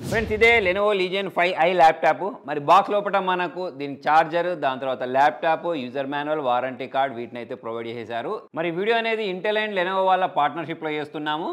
Friends ఇదే Lenovo legion 5i laptop మరి box లోపల మనకు దీని చార్జర్ దాని తర్వాత laptop user manual warranty card వీటిని అయితే ప్రొవైడ్ చేశారు మరి వీడియో అనేది ఇంటెల్ అండ్ లెనోవో వాళ్ళ పార్ట్నర్షిప్ లో చేస్తున్నాము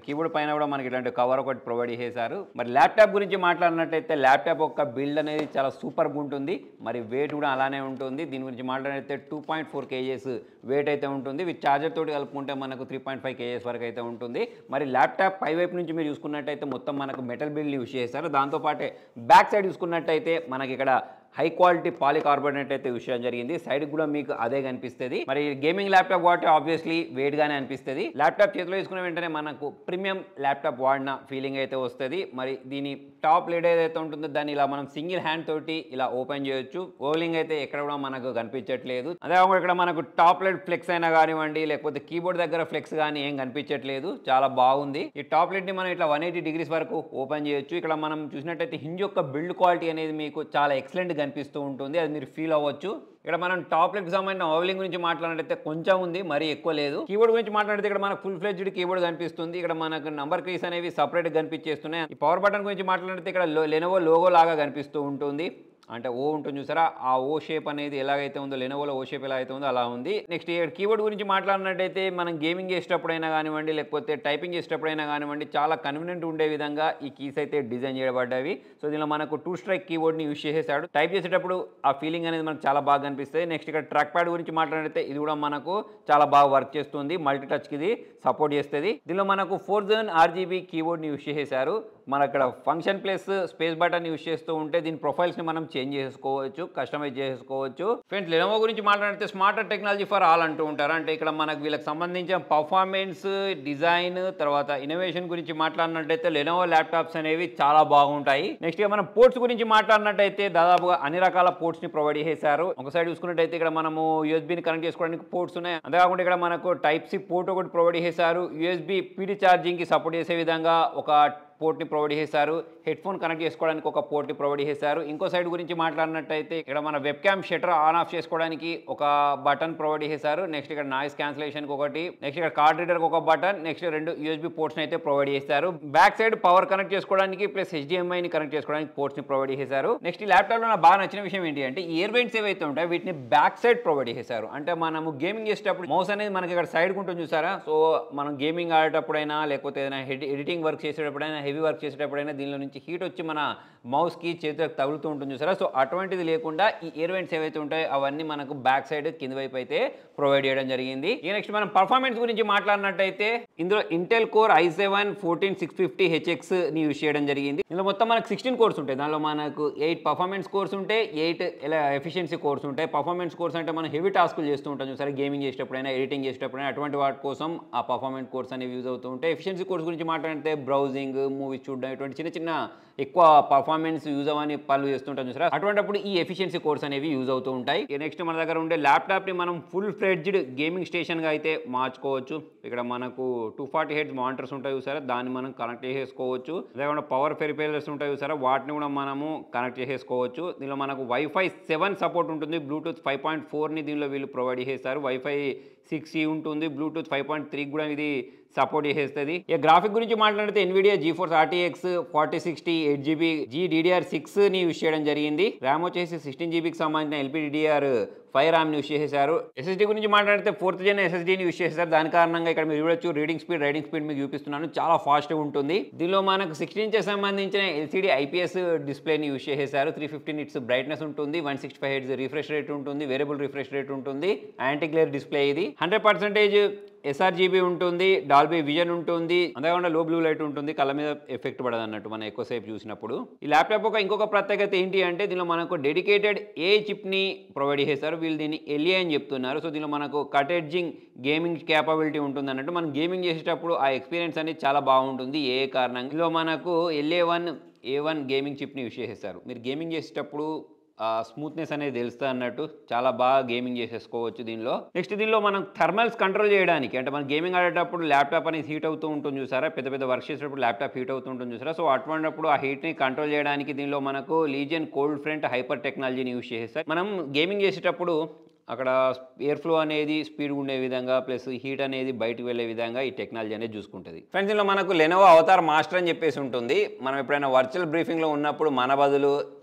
కీబోర్డ్ పైన కూడా మనకి ఇలాంటి కవర్ ఒకటి ప్రొవైడ్ చేశారు మరి ల్యాప్టాప్ గురించి మాట్లాడినట్టయితే ల్యాప్టాప్ యొక్క బిల్డ్ అనేది చాలా సూపర్గా ఉంటుంది మరి వెయిట్ కూడా అలానే ఉంటుంది దీని గురించి మాట్లాడితే 2.4 kgs వెయిట్ అయితే ఉంటుంది విత్ చార్జర్ తోటి కలుపుకుంటే మనకు 3.5 kgs వరకు అయితే ఉంటుంది మరి ల్యాప్టాప్ పై వైపు నుంచి మీరు చూసుకున్నట్టయితే మొత్తం మనకు మెటల్ బిల్డ్ యూజ్ చేశారు దాంతోపాటే బ్యాక్ సైడ్ చూసుకున్నట్టయితే మనకి ఇక్కడ హై క్వాలిటీ పాలికార్బోనేట్ అయితే యూజ్ చేయడం జరిగింది సైడ్ కూడా మీకు అదే కనిపిస్తుంది మరి గేమింగ్ ల్యాప్టాప్ వాడితే ఆబ్వియస్లీ వెయిట్ గానే అనిపిస్తుంది ల్యాప్టాప్ చేతిలో తీసుకున్న వెంటనే మనకు ప్రీమియం ల్యాప్టాప్ వాడిన ఫీలింగ్ అయితే వస్తుంది మరి దీని టాప్ లిడ్ ఏదైతే ఉంటుందో దాన్ని ఇలా మనం సింగిల్ హ్యాండ్ తోటి ఇలా ఓపెన్ చేయొచ్చు ఓవలింగ్ అయితే ఎక్కడ కూడా మనకు కనిపించట్లేదు అదే ఇక్కడ మనకు టాప్ లిడ్ ఫ్లెక్స్ అయినా కానివ్వండి లేకపోతే కీబోర్డ్ దగ్గర ఫ్లెక్స్ కానీ ఏం కనిపించట్లేదు చాలా బాగుంది ఈ టాప్ లిడ్ ని మనం ఇట్లా 180 degrees వరకు ఓపెన్ చేయొచ్చు ఇక్కడ మనం చూసినట్టయితే హింజ్ యొక్క బిల్డ్ క్వాలిటీ అనేది మీకు చాలా ఎక్సలెంట్ కనిపిస్తూ ఉంటుంది అది మీరు ఫీల్ అవ్వచ్చు ఇక్కడ మనం టాప్ లెగ్ సంబంధించిన ఓవలింగ్ గురించి మాట్లాడితే కొంచెం ఉంది మరీ ఎక్కువ లేదు కీబోర్డ్ గురించి మాట్లాడితే ఇక్కడ మనకు ఫుల్ ఫ్లెడ్జ్డ్ కీబోర్డ్ కనిపిస్తుంది ఇక్కడ మనకు నంబర్ కీస్ అనేవి సపరేట్ కనిపించేస్తున్నాయి ఈ పవర్ బటన్ గురించి మాట్లాడితే ఇక్కడ లెనోవో లోగో లాగా కనిపిస్తూ ఉంటుంది అంటే ఓ ఉంటుంది చూసారా ఆ ఓ షేప్ అనేది ఎలాగైతే ఉందో లెనోవోలో ఓ షేప్ ఎలా అయితే ఉందో అలా ఉంది నెక్స్ట్ కీబోర్డ్ గురించి మాట్లాడినట్టయితే మనం గేమింగ్ చేసేటప్పుడైనా కానివ్వండి లేకపోతే టైపింగ్ చేసేటప్పుడైనా కానివ్వండి చాలా కన్వీనియంట్ ఉండే విధంగా ఈ కీస్ అయితే డిజైన్ చేయబడ్డవి సో దీనిలో మనకు 2 స్ట్రైక్ కీబోర్డ్ని యూజ్ చేసేసాడు టైప్ చేసేటప్పుడు ఆ ఫీలింగ్ అనేది మనకు చాలా బాగా అనిపిస్తుంది నెక్స్ట్ ఇక్కడ ట్రాక్ ప్యాడ్ గురించి మాట్లాడితే ఇది కూడా మనకు చాలా బాగా వర్క్ చేస్తుంది మల్టీ టచ్కి ఇది సపోర్ట్ చేస్తుంది దీనిలో మనకు 4 RGB కీబోర్డ్ని యూజ్ చేసేసారు మన ఇక్కడ function plus space button use చేస్తూ ఉంటే దీని ప్రొఫైల్స్ని మనం చేంజ్ చేసుకోవచ్చు కస్టమైజ్ చేసుకోవచ్చు ఫ్రెండ్స్ లెనోవో గురించి మాట్లాడితే స్మార్టర్ టెక్నాలజీ ఫర్ ఆల్ అంటూ ఉంటారు అంటే ఇక్కడ మనకు వీళ్ళకి సంబంధించిన పర్ఫార్మెన్స్ డిజైన్ తర్వాత ఇన్నోవేషన్ గురించి మాట్లాడినట్టయితే లెనోవో ల్యాప్టాప్స్ అనేవి చాలా బాగుంటాయి నెక్స్ట్ మనం పోర్ట్స్ గురించి మాట్లాడినట్టయితే దాదాపుగా అన్ని రకాల పోర్ట్స్ ని ప్రొవైడ్ చేశారు ఒక సైడ్ చూసుకున్నట్టయితే ఇక్కడ మనము యూఎస్బీని కనెక్ట్ చేసుకోవడానికి పోర్ట్స్ ఉన్నాయి అంతేకాకుండా ఇక్కడ మనకు టైప్ సి పోర్ట్ ఒకటి ప్రొవైడ్ చేశారు యూఎస్బీ పీడీ ఛార్జింగ్ కి సపోర్ట్ చేసే విధంగా ఒక పోర్ట్ని ప్రొవైడ్ చేశారు హెడ్ ఫోన్ కనెక్ట్ చేసుకోవడానికి ఒక పోర్ట్ని ప్రొవైడ్ చేశారు ఇంకో సైడ్ గురించి మాట్లాడినట్టయితే ఇక్కడ మన web cam shutter on off చేసుకోవడానికి ఒక బటన్ ప్రొవైడ్ చేశారు నెక్స్ట్ ఇక్కడ నాయిస్ క్యాన్సిలేషన్కి ఒకటి నెక్స్ట్ ఇక్కడ కార్డ్ రీడర్కి ఒక బటన్ నెక్స్ట్ 2 USB పోర్ట్స్ని అయితే ప్రొవైడ్ చేశారు బ్యాక్ సైడ్ పవర్ కనెక్ట్ చేసుకోవడానికి ప్లస్ HDMIని కనెక్ట్ చేసుకోవడానికి పోర్ట్స్ని ప్రొవైడ్ చేశారు నెక్స్ట్ ఈ ల్యాప్టాప్లో నాకు బాగా నచ్చిన విషయం ఏంటి అంటే ఈ ఇయర్ బడ్స్ ఏవైతే ఉంటాయో వీటిని బ్యాక్ సైడ్ ప్రొవైడ్ చేశారు అంటే మనము గేమింగ్ చేసేటప్పుడు మౌస్ అనేది మనకి ఇక్కడ సైడ్ ఉంటుంది చూసారా సో మనం గేమింగ్ ఆడేటప్పుడైనా లేకపోతే ఏదైనా ఎడిటింగ్ వర్క్ చేసేటప్పుడైనా హెవీ వర్క్ చేసేటప్పుడైనా దీనిలో నుంచి హీట్ వచ్చి మన మౌస్కి చేతులకు తగులుతూ ఉంటుంది చూసారా సో అటువంటిది లేకుండా ఈ ఇయర్ వెంట్స్ ఏవైతే ఉంటాయో అవన్నీ మనకు బ్యాక్ సైడ్ కింద వైపు అయితే ప్రొవైడ్ చేయడం జరిగింది ఈ నెక్స్ట్ మనం పర్ఫార్మెన్స్ గురించి మాట్లాడినట్టయితే ఇందులో ఇంటెల్ కోర్ i7-14650HX ని యూజ్ చేయడం జరిగింది ఇందులో మొత్తం మనకు 16 కోర్స్ ఉంటాయి దానిలో మనకు 8 పర్ఫార్మెన్స్ కోర్స్ ఉంటాయి 8 ఎఫిషియన్సీ కోర్స్ ఉంటాయి పర్ఫార్మెన్స్ కోర్స్ అంటే మనం హెవీ టాస్కులు చేస్తూ ఉంటాం చూసారా గేమింగ్ చేసేటప్పుడైనా ఎడిటింగ్ చేసేటప్పుడైనా అటువంటి వాటి కోసం ఆ పర్ఫార్మెన్స్ కోర్స్ అనేవి యూజ్ అవుతూ ఉంటాయి ఎఫిషియన్సీ కోర్స్ గురించి మాట్లాడితే బ్రౌజింగ్ మూవీస్ చూడడం ఇటువంటి చిన్న చిన్న ఎక్కువ పర్ఫార్మెన్స్ యూజ్ అవ్వని పనులు చేస్తుంటాం చూసారా అటువంటిప్పుడు ఈ ఎఫిషియన్సీ కోర్స్ అనేవి యూజ్ అవుతూ ఉంటాయి నెక్స్ట్ మన దగ్గర ఉండే ల్యాప్టాప్ ని మనం ఫుల్ ఫ్లెడ్జ్డ్ గేమింగ్ స్టేషన్ గా అయితే మార్చుకోవచ్చు ఇక్కడ మనకు 240 Hz మానిటర్స్ ఉంటాయి చూసారా దాన్ని మనం కనెక్ట్ చేసుకోవచ్చు అదేవిధంగా పవర్ పెరిఫెరల్స్ ఉంటాయి చూసారా వాటిని కూడా మనము కనెక్ట్ చేసుకోవచ్చు దీనిలో మనకు వైఫై 7 సపోర్ట్ ఉంటుంది బ్లూటూత్ 5.4 ని దీనిలో వీళ్ళు ప్రొవైడ్ చేస్తారు వైఫై 6E ఉంటుంది బ్లూటూత్ 5.3 కూడా ఇది సపోర్ట్ చేసేస్తుంది ఇక గ్రాఫిక్ గురించి మాట్లాడితే NVIDIA GeForce RTX 4060 8GB GDDR6 ని యూజ్ చేయడం జరిగింది ర్యామ్ వచ్చేసి 16GB కి సంబంధించిన LPDDR5 ర్యామ్ ని యూజ్ చేశారు SSD గురించి మాట్లాడితే 4th gen SSD ని యూజ్ చేశారు దాని కారణంగా ఇక్కడ మీరు చూడొచ్చు రైటింగ్ స్పీడ్ మీకు చూపిస్తున్నాను చాలా ఫాస్ట్ గా ఉంటుంది దీనిలో మనకు 16 ఇంచెస్ సంబంధించిన LCD IPS డిస్ప్లేని యూజ్ చేశారు 350 nits బ్రైట్నెస్ ఉంటుంది 165 Hz రిఫ్రెష్ రేట్ ఉంటుంది వేరియబుల్ రిఫ్రెష్ రేట్ ఉంటుంది యాంటీ గ్లేర్ డిస్ప్లే ఇది 100% sRGB ఉంటుంది డాల్బీ విజన్ ఉంటుంది అంతేకాకుండా లో బ్లూ లైట్ ఉంటుంది కళ్ళ మీద ఎఫెక్ట్ పడదు అన్నట్టు మనం ఎక్కువసేపు చూసినప్పుడు ఈ ల్యాప్టాప్ ఇంకొక ప్రత్యేకత ఏంటి అంటే దీనిలో మనకు డెడికేటెడ్ AI చిప్ ని ప్రొవైడ్ చేశారు వీళ్ళు దీన్ని LA అని చెప్తున్నారు సో దీనిలో మనకు కట్ ఎడ్జింగ్ గేమింగ్ క్యాపబిలిటీ ఉంటుంది అన్నట్టు మనం గేమింగ్ చేసేటప్పుడు ఆ ఎక్స్పీరియన్స్ అనేది చాలా బాగుంటుంది ఏ కారణంగా ఇందులో మనకు LA1A1 గేమింగ్ చిప్ని యూజ్ చేసేస్తారు మీరు గేమింగ్ చేసేటప్పుడు స్మూత్నెస్ అనేది తెలుస్తుంది అన్నట్టు. చాలా బాగా గేమింగ్ చేసేసుకోవచ్చు దీనిలో. నెక్స్ట్ దీనిలో మనం థర్మల్స్ కంట్రోల్ చేయడానికి, అంటే మనం గేమింగ్ ఆడేటప్పుడు ల్యాప్టాప్ అనేది హీట్ అవుతూ ఉంటుంది చూసారా, పెద్ద పెద్ద వర్క్ చేసేటప్పుడు ల్యాప్టాప్ హీట్ అవుతూ ఉంటుంది చూసారా. సో అటువంటిప్పుడు ఆ హీట్ని కంట్రోల్ చేయడానికి దీనిలో మనకు లీజియన్ కోల్డ్ ఫ్రంట్ హైపర్ టెక్నాలజీని యూజ్ చేసేస్తారు. మనం గేమింగ్ చేసేటప్పుడు అక్కడ ఎయిర్ ఫ్లో అనేది స్పీడ్ ఉండే విధంగా ప్లస్ హీట్ అనేది బయటకు వెళ్ళే విధంగా ఈ టెక్నాలజీ అనేది చూసుకుంటుంది. ఫ్రెండ్స్, దీనిలో మనకు లెనోవో అవతార్ మాస్టర్ అని చెప్పేసి ఉంటుంది. మనం ఎప్పుడైనా వర్చువల్ బ్రీఫింగ్లో ఉన్నప్పుడు మన బదులు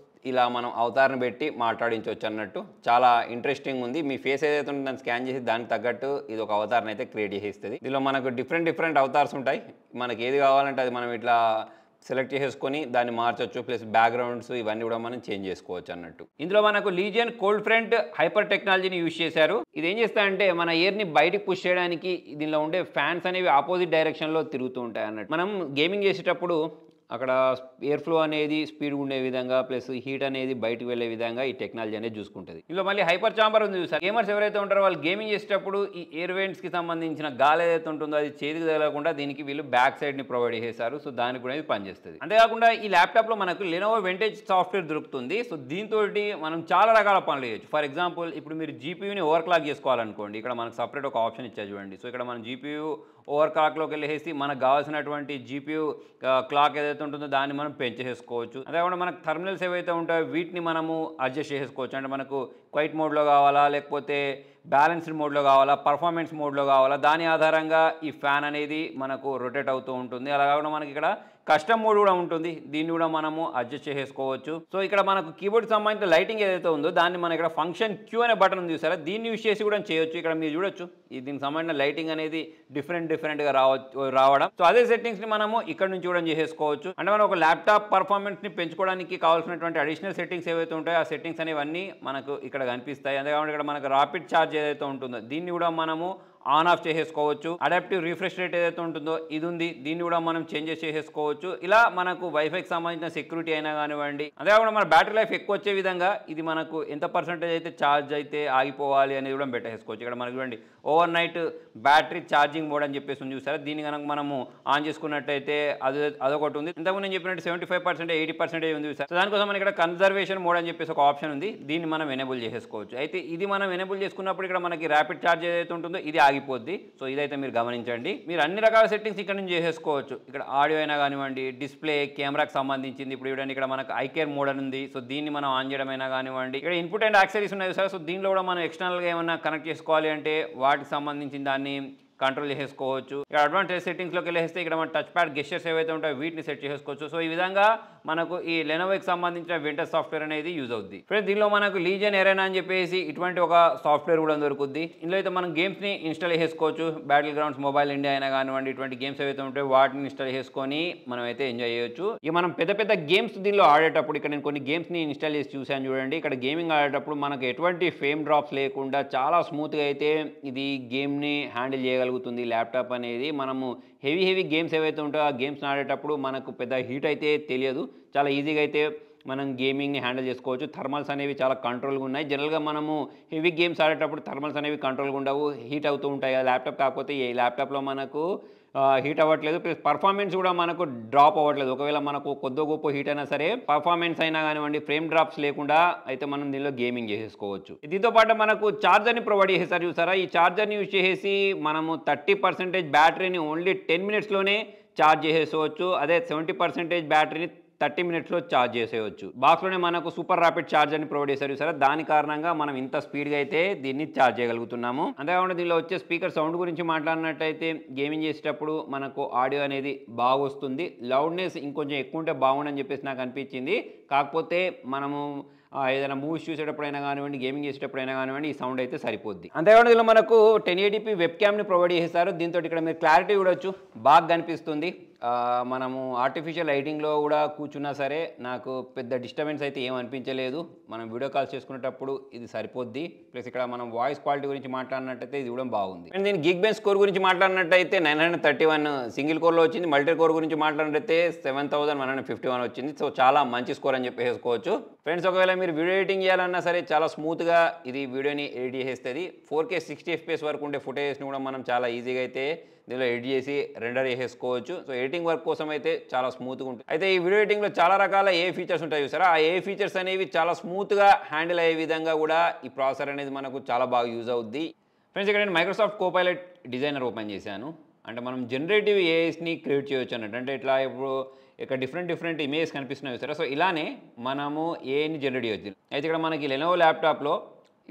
ఇలా మనం అవతార్ని పెట్టి మాట్లాడించవచ్చు అన్నట్టు. చాలా ఇంట్రెస్టింగ్ ఉంది. మీ ఫేస్ ఏదైతే ఉంటుందో దాన్ని స్కాన్ చేసి దానికి తగ్గట్టు ఇది ఒక అవతార్ని అయితే క్రియేట్ చేసేస్తుంది. దీనిలో మనకు డిఫరెంట్ అవతార్స్ ఉంటాయి. మనకి ఏది కావాలంటే అది మనం ఇట్లా సెలెక్ట్ చేసుకొని దాన్ని మార్చొచ్చు. ప్లస్ బ్యాక్గ్రౌండ్స్ ఇవన్నీ కూడా మనం చేంజ్ చేసుకోవచ్చు అన్నట్టు. ఇందులో మనకు లీజియన్ కోల్డ్ ఫ్రంట్ హైపర్ టెక్నాలజీని యూజ్ చేశారు. ఇది ఏం చేస్తాయంటే మన ఎయిర్ని బయటకు పుష్ చేయడానికి దీనిలో ఉండే ఫ్యాన్స్ అనేవి ఆపోజిట్ డైరెక్షన్లో తిరుగుతూ ఉంటాయి అన్నట్టు. మనం గేమింగ్ చేసేటప్పుడు అక్కడ ఎయిర్ ఫ్లో అనేది స్పీడ్ ఉండే విధంగా ప్లస్ హీట్ అనేది బయటకు వెళ్ళే విధంగా ఈ టెక్నాలజీ అనేది చూసుకుంటుంది. ఇందులో మళ్ళీ హైపర్ చాంబర్ ఉంది చూసారు. గేమర్స్ ఎవరైతే ఉంటారో వాళ్ళు గేమింగ్ చేసేటప్పుడు ఈ ఎయిర్ వెంట్స్కి సంబంధించిన గాలి ఏదైతే ఉంటుందో అది చేతికి తగలకుండా దీనికి వీళ్ళు బ్యాక్ సైడ్ని ప్రొవైడ్ చేశారు. సో దానికి కూడా ఇది పనిచేస్తుంది. అంతేకాకుండా ఈ ల్యాప్టాప్లో మనకు లెనోవో వెంటేజ్ సాఫ్ట్వేర్ దొరుకుతుంది. సో దీంతో మనం చాలా రకాల పనులు చేయొచ్చు. ఫర్ ఎగ్జాంపుల్, ఇప్పుడు మీరు జీపీయూని ఓవర్ క్లాక్ చేసుకోవాలనుకోండి, ఇక్కడ మనకు సపరేట్ ఒక ఆప్షన్ ఇచ్చారు చూడండి. సో ఇక్కడ మనం జీపీయూ ఓవర్ క్లాక్లోకి వెళ్ళేసి మనకు కావాల్సినటువంటి జీపీయూ క్లాక్ ఏదైతే ఉంటుందో దాన్ని మనం పెంచేసుకోవచ్చు. అంతేకాకుండా మనకు టర్మినల్స్ ఏవైతే ఉంటాయో వీటిని మనము అడ్జస్ట్ చేసుకోవచ్చు. అంటే మనకు క్వైట్ మోడ్లో కావాలా, లేకపోతే బ్యాలెన్స్డ్ మోడ్లో కావాలా, పర్ఫార్మెన్స్ మోడ్లో కావాలా, దాని ఆధారంగా ఈ ఫ్యాన్ అనేది మనకు రొటేట్ అవుతూ ఉంటుంది. అలా కాకుండా మనకి ఇక్కడ కస్టమ్ మోడ్ కూడా ఉంటుంది. దీన్ని కూడా మనము అడ్జస్ట్ చేసుకోవచ్చు. సో ఇక్కడ మనకు కీబోర్డ్కి సంబంధించిన లైటింగ్ ఏదైతే ఉందో దాన్ని మనం ఇక్కడ ఫంక్షన్ క్యూ అనే బటన్ ఉంది చూసారా, దీన్ని యూజ్ చేసి కూడా చేయొచ్చు. ఇక్కడ మీరు చూడొచ్చు దీనికి సంబంధించిన లైటింగ్ అనేది డిఫరెంట్గా రావడం. సో అదే సెట్టింగ్స్ని మనము ఇక్కడ నుంచి కూడా చేసేసుకోవచ్చు. అంటే మనం ఒక ల్యాప్టాప్ పర్ఫార్మెన్స్ని పెంచుకోవడానికి కావాల్సినటువంటి అడిషనల్ సెట్టింగ్స్ ఏవైతే ఉంటాయో ఆ సెట్టింగ్స్ అనేవన్నీ మనకు ఇక్కడ కనిపిస్తాయి. అంతేకాకుండా ఇక్కడ మనకు రాపిడ్ ఛార్జ్ ఏదైతే ఉంటుందో దీన్ని కూడా మనము ఆన్ ఆఫ్ చేసేసుకోవచ్చు. అడాప్టివ్ రిఫ్రెష్ రేట్ ఏదైతే ఉంటుందో ఇది ఉంది, దీన్ని కూడా మనం చేంజెస్ చేసేసుకోవచ్చు. ఇలా మనకు వైఫైకి సంబంధించిన సెక్యూరిటీ అయినా కానివ్వండి, అంతేకాకుండా మన బ్యాటరీ లైఫ్ ఎక్కువ వచ్చే విధంగా ఇది మనకు ఎంత పర్సెంటేజ్ అయితే ఛార్జ్ అయితే ఆగిపోవాలి అనేది కూడా పెట్టేసుకోవచ్చు. ఇక్కడ మనకు చూడండి over night battery charging mode అని చెప్పేసి ఉంది చూసారా, దీన్ని కనుక మనము ఆన్ చేసుకున్నట్టయితే అదొకటి ఉంది. ఇంతకుముందు నేను చెప్పినట్టు 75% 80% ఉంది చూసారు. సో దానికోసం మనకి ఇక్కడ కన్జర్వేషన్ మోడ్ అని చెప్పేసి ఒక ఆప్షన్ ఉంది, దీన్ని మనం ఎనేబుల్ చేసేసుకోవచ్చు. అయితే ఇది మనం ఎనేబుల్ చేసుకున్నప్పుడు ఇక్కడ మనకి ర్యాపిడ్ ఛార్జ్ ఏదైతే ఉంటుందో ఇది ఆగిపోద్ది. సో ఇదైతే మీరు గమనించండి. మీరు అన్ని రకాల సెట్టింగ్స్ ఇక్కడ నుంచి చేసేసుకోవచ్చు. ఇక్కడ ఆడియో అయినా కానివ్వండి, డిస్ప్లే, కెమెరాకి సంబంధించింది. ఇప్పుడు చూడండి ఇక్కడ మనకు ఐకేర్ మోడ్ అని ఉంది. సో దీన్ని మనం ఆన్ చేయడం అయినా కానివ్వండి. ఇక్కడ ఇన్పుట్ అండ్ యాక్సెసరీస్ ఉన్నాయి సార్. సో దీనిలో కూడా మనం ఎక్స్టర్నల్గా ఏమైనా కనెక్ట్ చేసుకోవాలి అంటే వాటికి సంబంధించిన దాన్ని కంట్రోల్ చేసుకోవచ్చు. ఇక్కడ అడ్వాన్స్ సెట్టింగ్స్లోకి వెళ్ళేస్తే ఇక్కడ మన టచ్ ప్యాడ్ గెస్చర్స్ ఏవైతే ఉంటాయో వీటిని సెట్ చేసుకోవచ్చు. సో ఈ విధంగా మనకు ఈ లెనోవోకి సంబంధించిన వెంటేజ్ సాఫ్ట్వేర్ అనేది యూజ్ అవుద్ది. ఫ్రెండ్స్, దీనిలో మనకు లీజియన్ ఎరేనా అని చెప్పేసి ఇటువంటి ఒక సాఫ్ట్వేర్ కూడా దొరుకుద్ది. ఇందులో అయితే మనం గేమ్స్ని ఇన్స్టాల్ చేసుకోవచ్చు. బ్యాటిల్ గ్రౌండ్స్, మొబైల్ ఇండియా అయినా కానివ్వండి, ఇటువంటి గేమ్స్ ఏవైతే ఉంటాయో వాటిని ఇన్స్టాల్ చేసుకొని మనం అయితే ఎంజాయ్ చేయొచ్చు. ఇక మనం పెద్ద గేమ్స్ దీనిలో ఆడేటప్పుడు ఇక్కడ నేను కొన్ని గేమ్స్ని ఇన్స్టాల్ చేసి చూశాను చూడండి. ఇక్కడ గేమింగ్ ఆడేటప్పుడు మనకు ఎటువంటి ఫేమ్ డ్రాప్స్ లేకుండా చాలా స్మూత్గా అయితే ఇది గేమ్ని హ్యాండిల్ చేయగలుగుతుంది ల్యాప్టాప్ అనేది. మనము హెవీ గేమ్స్ ఏవైతే ఉంటాయో ఆ గేమ్స్ ఆడేటప్పుడు మనకు పెద్ద హీట్ అయితే తెలియదు. చాలా ఈజీగా అయితే మనం గేమింగ్ని హ్యాండిల్ చేసుకోవచ్చు. థర్మల్స్ అనేవి చాలా కంట్రోల్గా ఉన్నాయి. జనరల్గా మనము హెవీ గేమ్స్ ఆడేటప్పుడు థర్మల్స్ అనేవి కంట్రోల్గా ఉండవు, హీట్ అవుతూ ఉంటాయి కదా ల్యాప్టాప్. కాకపోతే ఈ ల్యాప్టాప్లో మనకు హీట్ అవ్వట్లేదు, ప్లస్ పర్ఫార్మెన్స్ కూడా మనకు డ్రాప్ అవ్వట్లేదు. ఒకవేళ మనకు కొద్ది గొప్ప హీట్ అయినా సరే పర్ఫార్మెన్స్ అయినా కానివ్వండి ఫ్రేమ్ డ్రాప్స్ లేకుండా అయితే మనం దీనిలో గేమింగ్ చేసేసుకోవచ్చు. దీంతో పాటు మనకు ఛార్జర్ని ప్రొవైడ్ చేసేసారు చూసారా. ఈ ఛార్జర్ని యూజ్ చేసేసి మనము 30% బ్యాటరీని ఓన్లీ 10 మినిట్స్లోనే ఛార్జ్ చేసేసుకోవచ్చు. అదే 70% బ్యాటరీని 30 మినిట్స్లో ఛార్జ్ చేసేయచ్చు. బాక్స్లోనే మనకు సూపర్ ర్యాపిడ్ ఛార్జర్ని ప్రొవైడ్ చేశారు సరే, దాని కారణంగా మనం ఇంత స్పీడ్గా అయితే దీన్ని ఛార్జ్ చేయగలుగుతున్నాము. అంతేకాకుండా దీనిలో వచ్చే స్పీకర్ సౌండ్ గురించి మాట్లాడినట్టయితే గేమింగ్ చేసేటప్పుడు మనకు ఆడియో అనేది బాగా వస్తుంది. లౌడ్నెస్ ఇంకొంచెం ఎక్కువ ఉంటే బాగుండని చెప్పేసి నాకు అనిపించింది. కాకపోతే మనము ఏదైనా మూవీస్ చూసేటప్పుడైనా కానివ్వండి, గేమింగ్ చేసేటప్పుడైనా కానివ్వండి ఈ సౌండ్ అయితే సరిపోద్ది. అంతేకాకుండా దీనిలో మనకు 1080p వెబ్ క్యామ్ని ప్రొవైడ్ చేశారు. దీంతో ఇక్కడ మీరు క్లారిటీ చూడొచ్చు, బాగా కనిపిస్తుంది. మనము ఆర్టిఫిషియల్ లైటింగ్లో కూడా కూర్చున్నా సరే నాకు పెద్ద డిస్టర్బెన్స్ అయితే ఏం అనిపించలేదు. మనం వీడియో కాల్స్ చేసుకునేటప్పుడు ఇది సరిపోద్ది. ప్లస్ ఇక్కడ మనం వాయిస్ క్వాలిటీ గురించి మాట్లాడినట్టయితే ఇది కూడా బాగుంది. అండ్ దీని గిగ్బెంచ్ స్కోర్ గురించి మాట్లాడినట్టయితే 931 సింగిల్ కోర్లో వచ్చింది. మల్టీ కోర్ గురించి మాట్లాడినట్టయితే 7151 వచ్చింది. సో చాలా మంచి స్కోర్ అని చెప్పేసుకోవచ్చు. ఫ్రెండ్స్, ఒకవేళ మీరు వీడియో ఎడిటింగ్ చేయాలన్నా సరే చాలా స్మూత్గా ఇది వీడియోని ఎడిట్ చేసేస్తుంది. 4K 60 FPS వరకు ఉండే ఫుటేజ్ని కూడా మనం చాలా ఈజీగా అయితే దీనిలో ఎడిట్ చేసి రెండర్ చేసేసుకోవచ్చు. సో ఎడిటింగ్ వర్క్ కోసం అయితే చాలా స్మూత్గా ఉంటుంది. అయితే ఈ వీడియో ఎడిటింగ్లో చాలా రకాల ఏ ఫీచర్స్ ఉంటాయి చూసారా, ఆ ఏ ఫీచర్స్ అనేవి చాలా స్మూత్గా హ్యాండిల్ అయ్యే విధంగా కూడా ఈ ప్రాసెసర్ అనేది మనకు చాలా బాగా యూజ్ అవుద్ది. ఫ్రెండ్స్, ఇక్కడ నేను మైక్రోసాఫ్ట్ కోపైలట్ డిజైనర్ ఓపెన్ చేశాను. అంటే మనం జనరేటివ్ ఏఐస్ని క్రియేట్ చేయొచ్చు అన్నట్టు. అంటే ఇట్లా ఇప్పుడు ఇక్కడ డిఫరెంట్ ఇమేజ్ కనిపిస్తున్నాయి చూసారా, సో ఇలానే మనము ఏఐని జనరేట్ చేయొచ్చు. అయితే ఇక్కడ మనకి లెనోవో ల్యాప్టాప్లో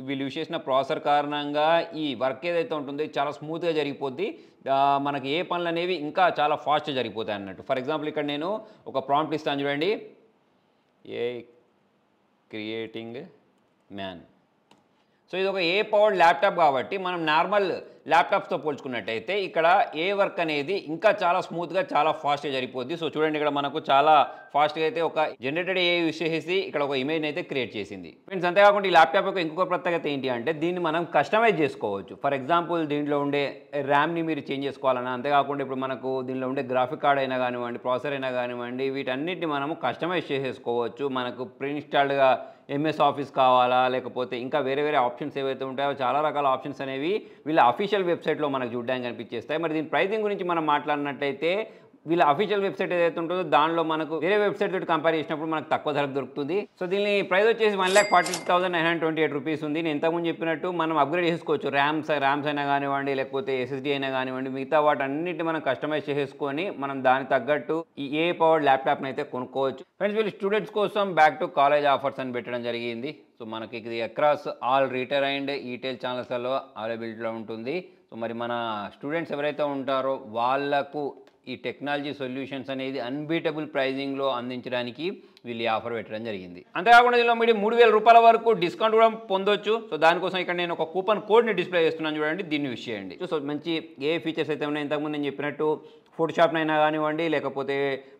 వీళ్ళు యూజ్ చేసిన ప్రాసెసర్ కారణంగా ఈ వర్క్ ఏదైతే ఉంటుందో చాలా స్మూత్గా జరిగిపోద్ది. మనకి ఏ పనులు అనేవి ఇంకా చాలా ఫాస్ట్గా జరిగిపోతాయి అన్నట్టు. ఫర్ ఎగ్జాంపుల్ ఇక్కడ నేను ఒక ప్రాంప్ట్ ఇస్తాను చూడండి, ఏ క్రియేటింగ్ మ్యాన్. సో ఇది ఒక ఏ పవర్డ్ ల్యాప్టాప్ కాబట్టి మనం నార్మల్ ల్యాప్టాప్స్తో పోల్చుకున్నట్టయితే ఇక్కడ ఏ వర్క్ అనేది ఇంకా చాలా స్మూత్గా చాలా ఫాస్ట్గా జరిగిపోద్ది. సో చూడండి, ఇక్కడ మనకు చాలా ఫాస్ట్గా అయితే ఒక జనరేటెడ్ ఏ యూస్ చేసి ఇక్కడ ఒక ఇమేజ్ అయితే క్రియేట్ చేసింది. ఫ్రెండ్స్, అంతేకాకుండా ఈ ల్యాప్టాప్ యొక్క ఇంకొక ప్రత్యేకత ఏంటి అంటే దీన్ని మనం కస్టమైజ్ చేసుకోవచ్చు. ఫర్ ఎగ్జాంపుల్ దీంట్లో ఉండే ర్యామ్ని మీరు చేంజ్ చేసుకోవాలన్నా, అంతేకాకుండా ఇప్పుడు మనకు దీనిలో ఉండే గ్రాఫిక్ కార్డ్ అయినా కానివ్వండి, ప్రాసెసర్ అయినా కానివ్వండి, వీటన్నిటిని మనము కస్టమైజ్ చేసేసుకోవచ్చు. మనకు ప్రీ ఇన్స్టాల్డ్గా ఎంఎస్ ఆఫీస్ కావాలా, లేకపోతే ఇంకా వేరే ఆప్షన్స్ ఏవైతే ఉంటాయో చాలా రకాల ఆప్షన్స్ అనేవి వీళ్ళ అఫీషియల్ వెబ్సైట్లో మనకు చూడడానికి కనిపించేస్తాయి. మరి దీని ప్రైసింగ్ గురించి మనం మాట్లాడినట్టయితే వీళ్ళ అఫీషియల్ వెబ్సైట్ ఏదైతే ఉంటుందో దానిలో మనకు వేరే వెబ్సైట్ తోటి కంపేర్ చేసినప్పుడు మనకు తక్కువ ధరకు దొరుకుతుంది. సో దీని ప్రైస్ వచ్చేసి 1,40,928 రూపీస్ ఉంది. నేను ఇంతకుముందు చెప్పినట్టు మనం అప్గ్రేడ్ చేసుకోవచ్చు. ర్యామ్స్ అయినా కానివ్వండి, లేకపోతే ఎస్ఎస్డీ అయినా కానివ్వండి, మిగతా వాటన్నిటిని మనం కస్టమైజ్ చేసుకొని మనం దానికి తగ్గట్టు ఈ ఏ పవర్డ్ ల్యాప్టాప్ని అయితే కొనుక్కోవచ్చు. ఫ్రెండ్స్, వీళ్ళు స్టూడెంట్స్ కోసం బ్యాక్ టు కాలేజ్ ఆఫర్స్ అని పెట్టడం జరిగింది. సో మనకి ఇది అక్రాస్ ఆల్ రీటైల్ అండ్ ఈటైల్ ఛానల్స్లో అవైలబిలిటీలో ఉంటుంది. సో మరి మన స్టూడెంట్స్ ఎవరైతే ఉంటారో వాళ్ళకు ఈ టెక్నాలజీ సొల్యూషన్స్ అనేది అన్బీటబుల్ ప్రైజింగ్లో అందించడానికి వీళ్ళు ఈ ఆఫర్ పెట్టడం జరిగింది. అంతేకాకుండా దీనిలో మీరు 3,000 రూపాయల వరకు డిస్కౌంట్ కూడా పొందొచ్చు. సో దానికోసం ఇక్కడ నేను ఒక కూపన్ కోడ్ని డిస్ప్లే చేస్తున్నాను చూడండి, దీన్ని యూస్ చేయండి. సో మంచి ఏ ఫీచర్స్ అయితే ఉన్నాయి, ఇంతకుముందు నేను చెప్పినట్టు ఫోటోషాప్నైనా కానివ్వండి, లేకపోతే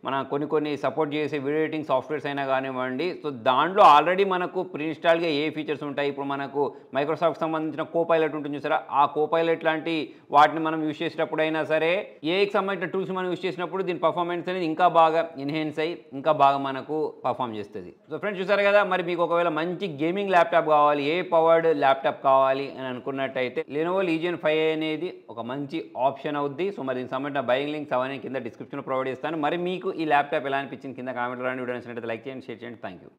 మన కొన్ని సపోర్ట్ చేసే వీడియో ఎడిటింగ్ సాఫ్ట్వేర్స్ అయినా కానివ్వండి, సో దాంట్లో ఆల్రెడీ మనకు ప్రీ ఇన్స్టాల్గా ఏ ఫీచర్స్ ఉంటాయి. ఇప్పుడు మనకు మైక్రోసాఫ్ట్ సంబంధించిన కోపైలట్ ఉంటుంది చూసారా, ఆ కోపైలట్ లాంటి వాటిని మనం యూస్ చేసేటప్పుడు అయినా సరే, ఏకి సంబంధించిన టూల్స్ మనం యూస్ చేసినప్పుడు దీని పర్ఫార్మెన్స్ అనేది ఇంకా బాగా ఎన్హాన్స్ అయ్యి ఇంకా బాగా మనకు పర్ఫామ్ చేస్తుంది. సో ఫ్రెండ్స్, చూసారు కదా, మరి మీకు ఒకవేళ మంచి గేమింగ్ ల్యాప్టాప్ కావాలి, ఏ పవర్డ్ ల్యాప్టాప్ కావాలి అని అనుకున్నట్టయితే లెనోవో లీజియన్ 5 అనేది ఒక మంచి ఆప్షన్ అవుద్ది. సో మరి దీనికి సంబంధించిన బయింగ్ లింక్స్ అవన్నీ కింద డిస్క్రిప్షన్లో ప్రొవైడ్ చేస్తాను. మరి మీకు ఈ ల్యాప్టాప్ ఎలా అనిపించింది కింద కామెంట్లో రాండి. వీడియో నచ్చినట్లయితే లైక్ చేయండి, షేర్ చేయండి. Thank you.